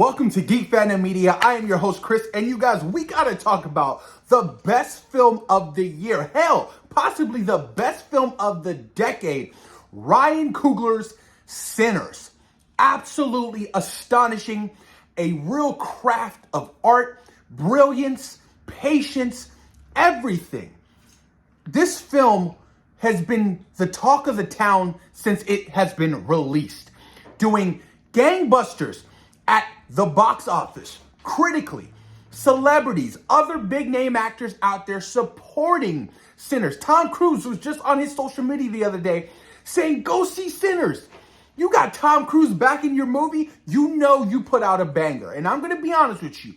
Welcome to Geek Fandom Media. I am your host, Chris, and you guys, we gotta talk about the best film of the year. Hell, possibly the best film of the decade. Ryan Coogler's Sinners. Absolutely astonishing. A real craft of art, brilliance, patience, everything. This film has been the talk of the town since it has been released, doing gangbusters at the box office, critically, celebrities, other big name actors out there supporting Sinners. Tom Cruise was just on his social media the other day saying, go see Sinners. You got Tom Cruise back in your movie, you know you put out a banger. And I'm going to be honest with you,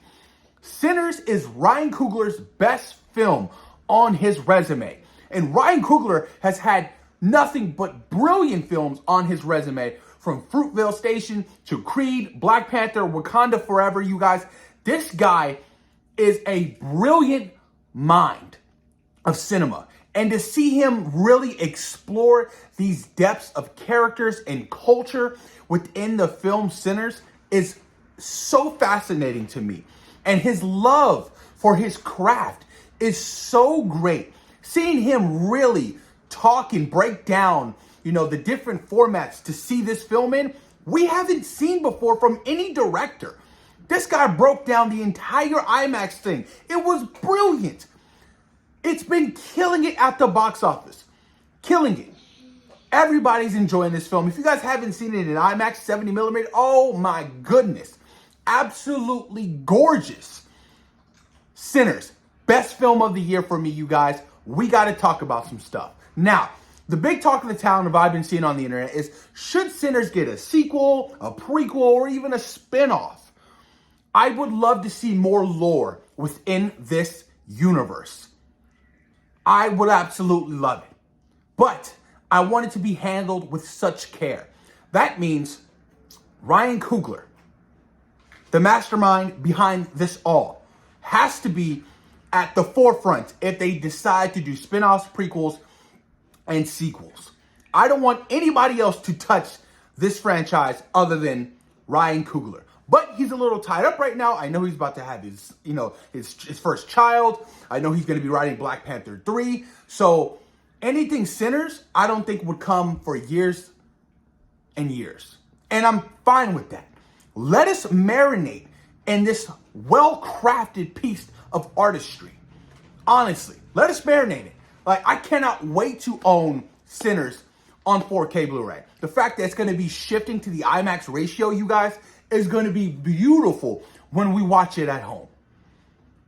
Sinners is Ryan Coogler's best film on his resume. And Ryan Coogler has had nothing but brilliant films on his resume, from Fruitvale Station to Creed, Black Panther, Wakanda Forever, you guys. This guy is a brilliant mind of cinema. And to see him really explore these depths of characters and culture within the film Sinners is so fascinating to me. And his love for his craft is so great. Seeing him really talk and break down, the different formats to see this film in, we haven't seen before from any director. This guy broke down the entire IMAX thing. It was brilliant. It's been killing it at the box office. Killing it. Everybody's enjoying this film. If you guys haven't seen it in IMAX 70mm, oh my goodness. Absolutely gorgeous. Sinners, best film of the year for me, you guys. We got to talk about some stuff. Now, the big talk of the town that I've been seeing on the internet is, should Sinners get a sequel, a prequel, or even a spinoff? I would love to see more lore within this universe. I would absolutely love it. But I want it to be handled with such care. That means Ryan Coogler, the mastermind behind this all, has to be at the forefront if they decide to do spinoffs, prequels, and sequels. I don't want anybody else to touch this franchise other than Ryan Coogler. But he's a little tied up right now. I know he's about to have his first child. I know he's going to be writing Black Panther 3. So anything Sinners, I don't think would come for years and years. And I'm fine with that. Let us marinate in this well-crafted piece of artistry. Honestly, let us marinate it. I cannot wait to own Sinners on 4K Blu-ray. The fact that it's going to be shifting to the IMAX ratio, you guys, is going to be beautiful when we watch it at home.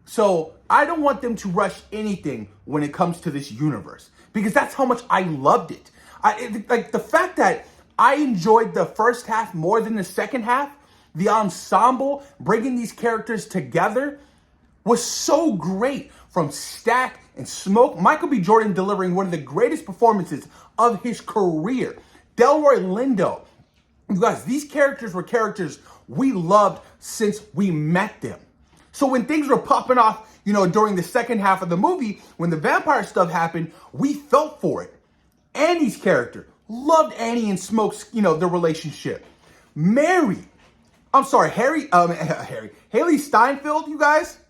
So I don't want them to rush anything when it comes to this universe, because that's how much I loved it. The fact that I enjoyed the first half more than the second half, the ensemble bringing these characters together was so great. From Stack and Smoke, Michael B. Jordan delivering one of the greatest performances of his career. Delroy Lindo. You guys, these characters were characters we loved since we met them. So when things were popping off, during the second half of the movie, when the vampire stuff happened, we felt for it. Annie's character, loved Annie and Smoke's, their relationship. Haley Steinfeld, you guys.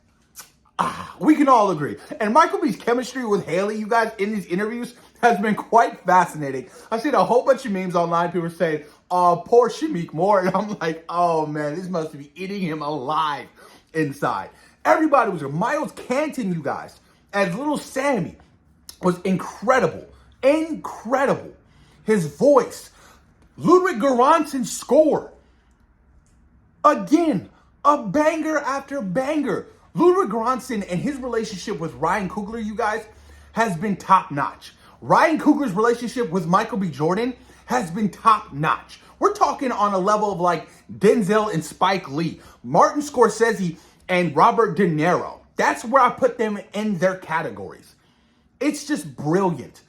We can all agree. And Michael B's chemistry with Haley, you guys, in these interviews has been quite fascinating. I've seen a whole bunch of memes online. People saying, poor Shamik Moore. And I'm like, oh man, this must be eating him alive inside. Everybody was there. Miles Canton, you guys, as little Sammy, was incredible. Incredible. His voice. Ludwig Göransson's score. Again, a banger after banger. Ludwig Göransson and his relationship with Ryan Coogler, you guys, has been top-notch. Ryan Coogler's relationship with Michael B. Jordan has been top-notch. We're talking on a level of like Denzel and Spike Lee, Martin Scorsese and Robert De Niro. That's where I put them in their categories. It's just brilliant.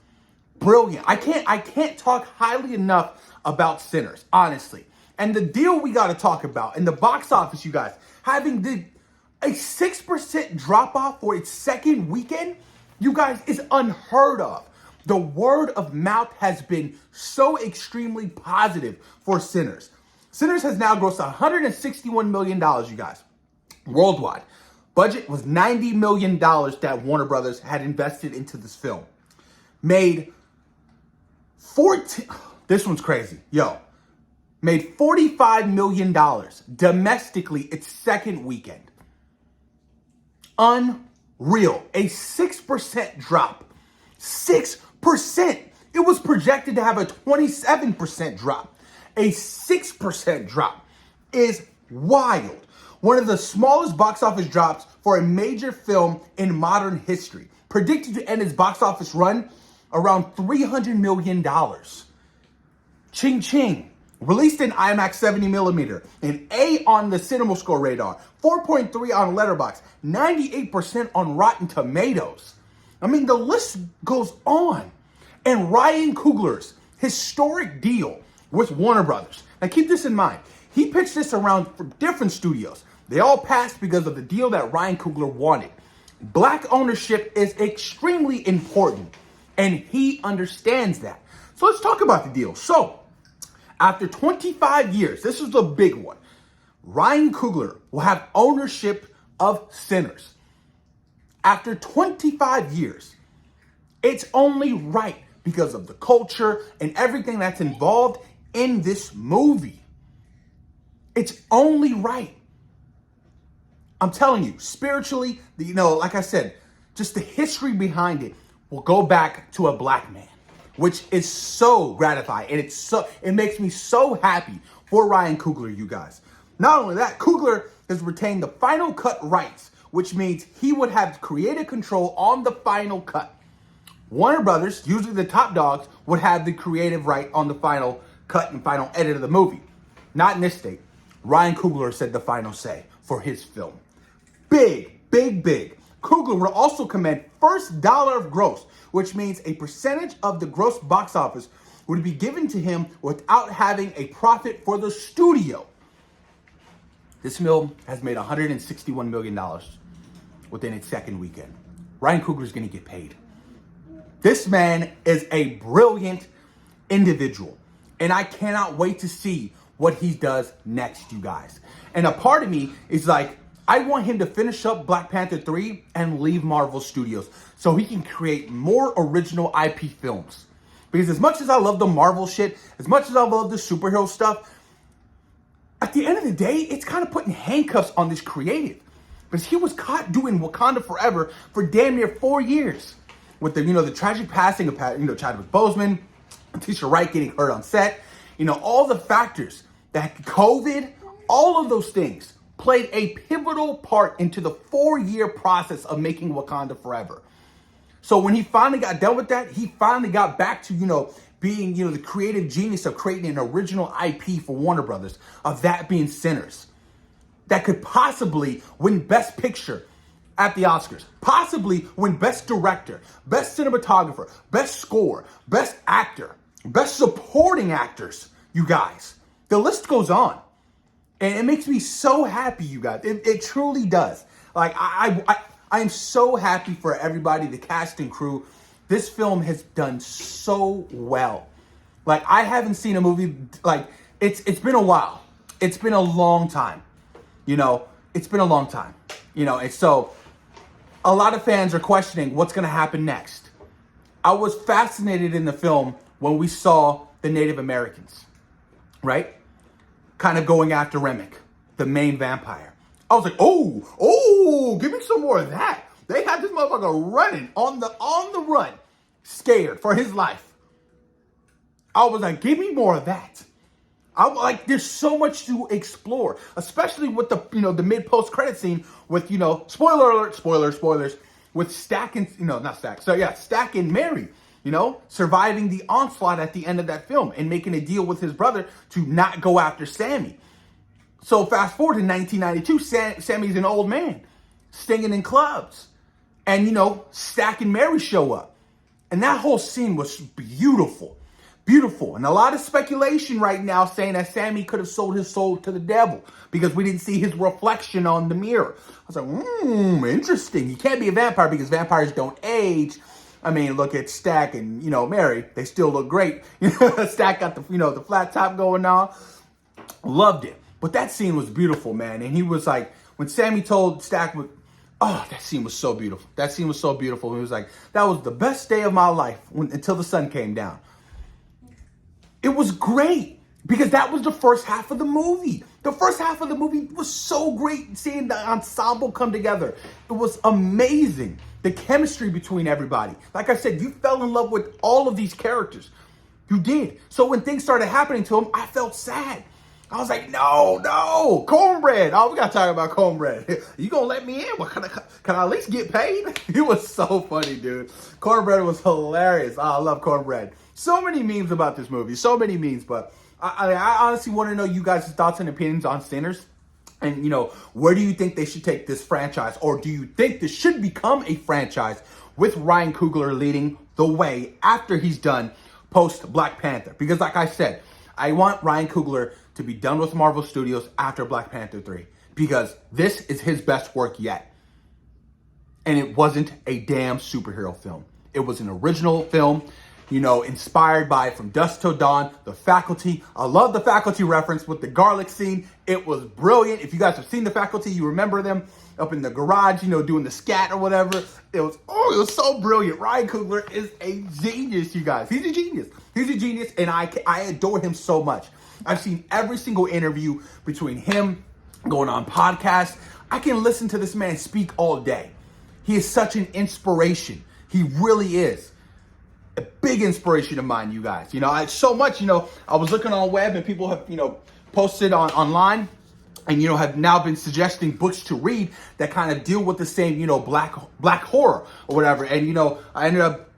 Brilliant. I can't talk highly enough about Sinners, honestly. And the deal we got to talk about in the box office, you guys, having a 6% drop-off for its second weekend, you guys, is unheard of. The word of mouth has been so extremely positive for Sinners. Sinners has now grossed $161 million, you guys, worldwide. Budget was $90 million that Warner Brothers had invested into this film. Made 14, this one's crazy, made $45 million domestically its second weekend. Unreal. A 6% drop. 6%. It was projected to have a 27% drop. A 6% drop is wild. One of the smallest box office drops for a major film in modern history. Predicted to end its box office run around $300 million. Ching ching. Released in IMAX 70mm, an A on the CinemaScore radar, 4.3 on Letterboxd, 98% on Rotten Tomatoes. I mean, the list goes on. And Ryan Coogler's historic deal with Warner Brothers. Now keep this in mind. He pitched this around for different studios. They all passed because of the deal that Ryan Coogler wanted. Black ownership is extremely important, and he understands that. So let's talk about the deal. So, after 25 years, this is the big one, Ryan Coogler will have ownership of Sinners. After 25 years, it's only right because of the culture and everything that's involved in this movie. It's only right. I'm telling you, spiritually, like I said, just the history behind it will go back to a black man, which is so gratifying. And it makes me so happy for Ryan Coogler, you guys. Not only that, Coogler has retained the final cut rights, which means he would have creative control on the final cut. Warner Brothers, usually the top dogs, would have the creative right on the final cut and final edit of the movie. Not in this state. Ryan Coogler said the final say for his film. Big, big, big. Coogler will also command first dollar of gross, which means a percentage of the gross box office would be given to him without having a profit for the studio. This film has made $161 million within its second weekend. Ryan Coogler is going to get paid. This man is a brilliant individual, and I cannot wait to see what he does next, you guys. And a part of me is like, I want him to finish up Black Panther 3 and leave Marvel Studios so he can create more original IP films. Because as much as I love the Marvel shit, as much as I love the superhero stuff, at the end of the day, it's kind of putting handcuffs on this creative. Because he was caught doing Wakanda Forever for damn near 4 years. With the tragic passing of Chadwick Boseman, Tisha Wright getting hurt on set, all the factors that COVID, all of those things played a pivotal part into the 4-year process of making Wakanda Forever. So when he finally got done with that, he finally got back to, being, the creative genius of creating an original IP for Warner Brothers, of that being Sinners. That could possibly win Best Picture at the Oscars. Possibly win Best Director, Best Cinematographer, Best Score, Best Actor, Best Supporting Actors, you guys. The list goes on. And it makes me so happy, you guys. It truly does. Like, I am so happy for everybody, the cast and crew. This film has done so well. Like, I haven't seen a movie, like, it's been a while. It's been a long time. It's been a long time. And so a lot of fans are questioning what's going to happen next. I was fascinated in the film when we saw the Native Americans, right? Kind of going after Remick, the main vampire. I was like, oh, give me some more of that. They had this motherfucker running on the run, scared for his life. I was like, give me more of that. There's so much to explore, especially with the mid-post credit scene with, spoiler alert, spoilers, with Stack and Mary, surviving the onslaught at the end of that film and making a deal with his brother to not go after Sammy. So fast forward to 1992, Sammy's an old man, singing in clubs. And, Stack and Mary show up. And that whole scene was beautiful. Beautiful. And a lot of speculation right now saying that Sammy could have sold his soul to the devil because we didn't see his reflection on the mirror. I was like, interesting. You can't be a vampire because vampires don't age. I mean, look at Stack and, Mary. They still look great. Stack got the flat top going on. Loved it. But that scene was beautiful, man. And he was like, when Sammy told Stack, oh, that scene was so beautiful. That scene was so beautiful. He was like, that was the best day of my life until the sun came down. It was great because that was the first half of the movie. The first half of the movie was so great, seeing the ensemble come together. It was amazing. The chemistry between everybody. Like I said, you fell in love with all of these characters. You did. So when things started happening to him, I felt sad. I was like, no, Cornbread. Oh, we got to talk about Cornbread. You going to let me in? Well, can I at least get paid? It was so funny, dude. Cornbread was hilarious. Oh, I love Cornbread. So many memes about this movie. So many memes. But I honestly want to know you guys' thoughts and opinions on Sinners. And, where do you think they should take this franchise? Or do you think this should become a franchise with Ryan Coogler leading the way after he's done post Black Panther? Because like I said, I want Ryan Coogler to be done with Marvel Studios after Black Panther 3. Because this is his best work yet. And it wasn't a damn superhero film. It was an original film, inspired by From Dusk Till Dawn, The Faculty. I love the Faculty reference with the garlic scene. It was brilliant. If you guys have seen The Faculty, you remember them up in the garage, doing the scat or whatever. It was so brilliant. Ryan Coogler is a genius, you guys. He's a genius. He's a genius, and I adore him so much. I've seen every single interview between him, going on podcasts. I can listen to this man speak all day. He is such an inspiration. He really is. A big inspiration of mine, you guys. So much, I was looking on web and people have, posted online and, have now been suggesting books to read that kind of deal with the same, black horror or whatever. And, I ended up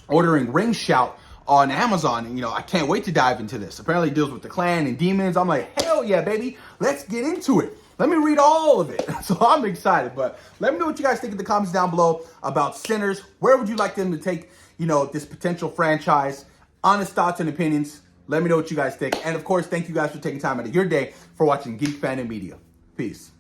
ordering Ring Shout on Amazon. And, I can't wait to dive into this. Apparently it deals with the Klan and demons. I'm like, hell yeah, baby. Let's get into it. Let me read all of it. So I'm excited. But let me know what you guys think in the comments down below about Sinners. Where would you like them to take, this potential franchise? Honest thoughts and opinions. Let me know what you guys think. And of course, thank you guys for taking time out of your day for watching Geek Fandom Media. Peace.